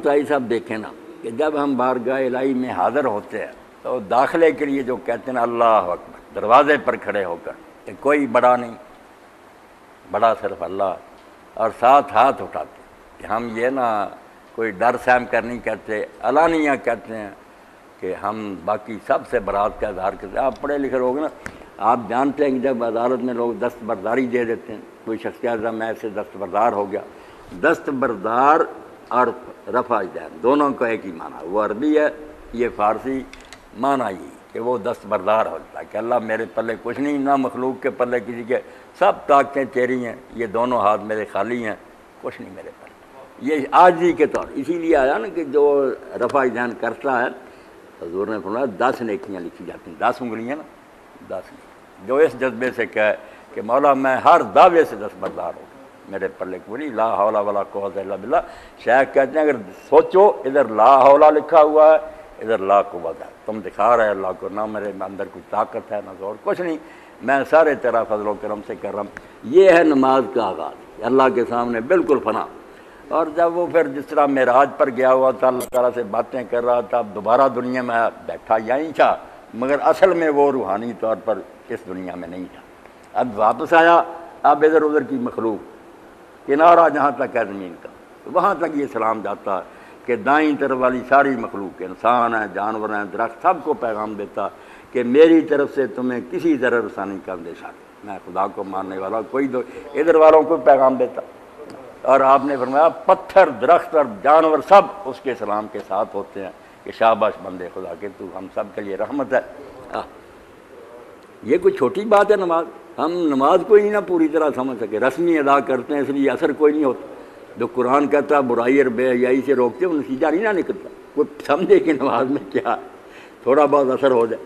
بھائی صاحب دیکھیں نا کہ جب ہم بارگاہ الہی میں حاضر ہوتے ہیں تو داخلے کے لیے جو کہتے ہیں نا اللہ اکبر، دروازے پر کھڑے ہو کر کہ کوئی بڑا نہیں، بڑا صرف اللہ، اور ساتھ ہاتھ اٹھاتے ہیں کہ ہم یہ نہ کوئی ڈر سہم کر نہیں کہتے، علانیہ کہتے ہیں کہ ہم باقی سب سے برات کا اظہار کرتے ہیں۔ آپ پڑھے لکھے لوگ نا، آپ جانتے ہیں کہ جب عدالت میں لوگ دستبرداری دے دیتے ہیں، کوئی شخص اعظم ایسے دستبردار ہو گیا، دستبردار اور رفع دین دونوں کا ایک ہی معنی، وہ عربی ہے، یہ فارسی معنی یہ کہ وہ دستبردار ہوتا ہے کہ اللہ میرے پلے کچھ نہیں، نہ مخلوق کے پلے کسی کے، سب طاقتیں تیری ہیں، یہ دونوں ہاتھ میرے خالی ہیں، کچھ نہیں میرے پلے، یہ عاجزی کے طور۔ اسی لیے آیا نا کہ جو رفع دین کرتا ہے، حضور نے فرمایا 10 نیکیاں لکھی جاتی ہیں، 10 انگلیاں نا، 10 نیکیاں، جو اس جذبے سے کہے کہ مولا میں ہر دعوے سے دستبردار ہوں، میرے پلے کو نہیں، لا حول ولا قوت الا باللہ۔ شیخ کہتے ہیں اگر سوچو ادھر لا حولا لکھا ہوا ہے، ادھر لا قوت ہے، تم دکھا رہے اللہ کو، نہ میرے اندر کوئی طاقت ہے نہ زور، کچھ نہیں، میں سارے تیرا فضل و کرم سے کر رہا ہوں۔ یہ ہے نماز کا آغاز، اللہ کے سامنے بالکل فنا۔ اور جب وہ پھر جس طرح معراج پر گیا ہوا تھا، اللہ تعالیٰ سے باتیں کر رہا تھا، اب دوبارہ دنیا میں بیٹھا یہیں تھا، مگر اصل میں وہ روحانی طور پر اس دنیا میں نہیں تھا۔ اب واپس آیا، اب ادھر ادھر کی مخلوق، کنارہ جہاں تک ہے زمین کا، وہاں تک یہ سلام جاتا کہ دائیں طرف والی ساری مخلوق، انسان ہیں، جانور ہیں، درخت، سب کو پیغام دیتا کہ میری طرف سے تمہیں کسی ضرر رسانی کا اندیشہ نہیں، میں خدا کو ماننے والا کوئی دو، ادھر والوں کو پیغام دیتا۔ اور آپ نے فرمایا پتھر، درخت اور جانور سب اس کے سلام کے ساتھ ہوتے ہیں کہ شاباش بندے خدا کے، تو ہم سب کے لیے رحمت ہے۔ یہ کوئی چھوٹی بات ہے نماز، ہم نماز کوئی نہیں نہ پوری طرح سمجھ سکے، رسمی ادا کرتے ہیں اس لیے اثر کوئی نہیں ہوتا۔ جو قرآن کہتا ہے برائی اور بے حیائی سے روکتے ہیں، وہ نتیجہ نہیں نہ نکلتا، کوئی سمجھے کہ نماز میں کیا تھوڑا بہت اثر ہو جائے۔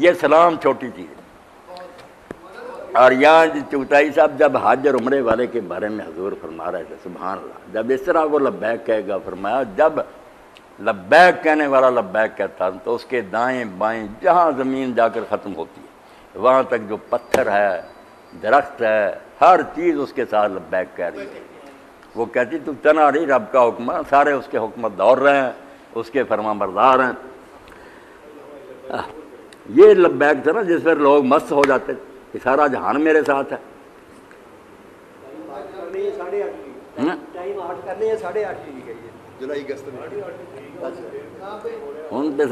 یہ سلام چھوٹی چیز ہے۔ اور یہاں چغتائی صاحب جب حج اور عمرے والے کے بارے میں حضور فرما رہے تھے، سبحان اللہ، جب اس طرح وہ لبیک کہے گا، فرمایا جب لبیک کہنے والا لبیک کہتا تو اس کے دائیں بائیں جہاں زمین جا کر ختم ہوتی ہے، وہاں تک جو پتھر ہے، درخت ہے، ہر چیز اس کے ساتھ لبیک کہہ رہی ہے۔ وہ کہتی تو تنا نہیں، رب کا حکم ہے، سارے اس کے حکمت دوڑ رہے ہیں، اس کے فرما بردار ہیں۔ یہ لبیک تھا نا جس پر لوگ مست ہو جاتے تھے کہ سارا جہان میرے ساتھ ہے۔ ان پہ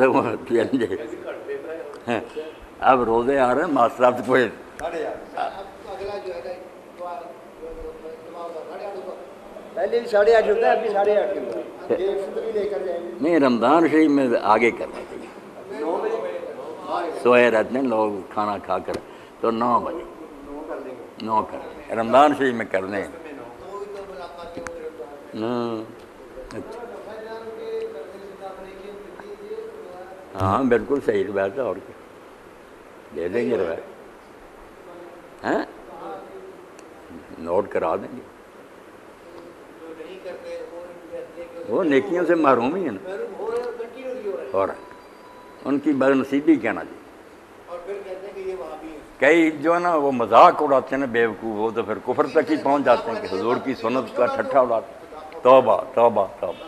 اب روزے آ رہے ہیں معاشرات کو، نہیں رمضان شریف میں آگے کرنا چاہیے، سوئے رہتے ہیں لوگ کھانا کھا کر، تو 9 بجے 9 کر رمضان شریف میں کرنے۔ ہاں بالکل صحیح روایت ہے، اور کیا دے دیں گے روایت، ہیں نوٹ کرا دیں گے، وہ نیکیوں سے محروم ہی ہیں نا، اور ان کی بد نصیبی کہنا جی۔ کئی جو ہے نا وہ مذاق اڑاتے ہیں نا بیوقوف، وہ تو پھر کفر تک ہی پہنچ جاتے ہیں کہ حضور کی سنت کا ٹھٹھا اڑاتے ہیں۔ توبہ توبہ توبہ۔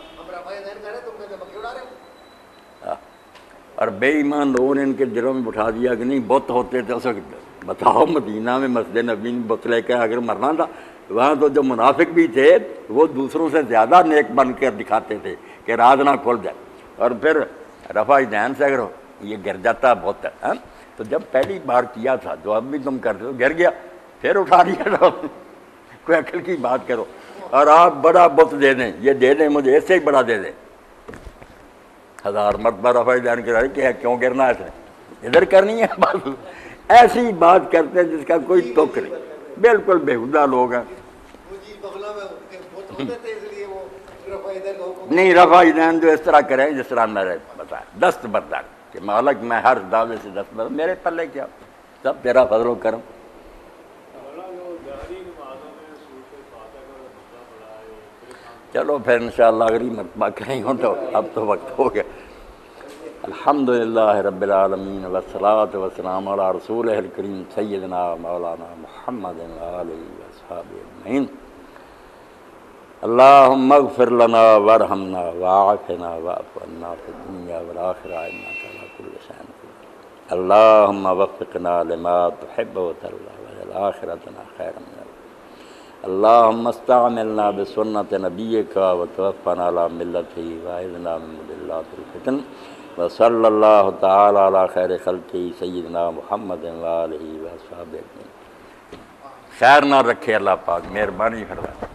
اور بے ایمان لوگوں نے ان کے دلوں میں بٹھا دیا کہ نہیں بت ہوتے تھے، اس وقت بتاؤ مدینہ میں مسجد نبی میں بت لے کے اگر مرنا تھا، وہاں تو جو منافق بھی تھے وہ دوسروں سے زیادہ نیک بن کر دکھاتے تھے کہ راز نہ کھل جائے۔ اور پھر رفع دین سے اگر یہ گر جاتا بہت ہے، تو جب پہلی بار کیا تھا جو اب بھی تم کرتے ہو، گر گیا پھر اٹھا لیا، کوئی عقل کی بات کرو۔ اور آپ بڑا بت دے دیں، یہ دے دیں مجھے، اس سے ہی بڑا دے دیں، 1000 مرتبہ رفع دین کرا کہ کیوں گرنا ہے، ادھر کرنی ہے بات، ایسی بات کرتے ہیں جس کا کوئی توق نہیں، بالکل بےہودہ لوگ ہیں۔ نہیں رفع دین جو اس طرح کریں جس طرح میں نے بتایا، دستبردار کہ مالک میں ہر دعوے سے دستبردار، میرے پلے کیا، سب تیرا فضل و کرم۔ چلو پھر انشاءاللہ اگلی مرتبہ کہیں ہو، تو اب تو وقت ہو گیا۔ الحمدللہ رب العالمین والصلاة والسلام علی رسولہ الکریم سیدنا مولانا محمد وآلہ وصحبہ اجمعین۔ اللہم اغفر لنا وارحمنا وعافنا واعف عنا فی الدنیا والآخرہ انک علی کل شیء قدیر اللہم وفقنا لما تحب وترضى واجعل آخرتنا خیرا من اللہم استعملنا بسنت نبیک وتوفنا علی ملتہ واعذنا من مضلات الفتن وصلی اللہ تعالی علی خیر خلقہ سیدنا محمد وآلہ وصحبہ اجمعین۔ خیر نہ رکھے اللہ پاک، مہربانی فرمائے۔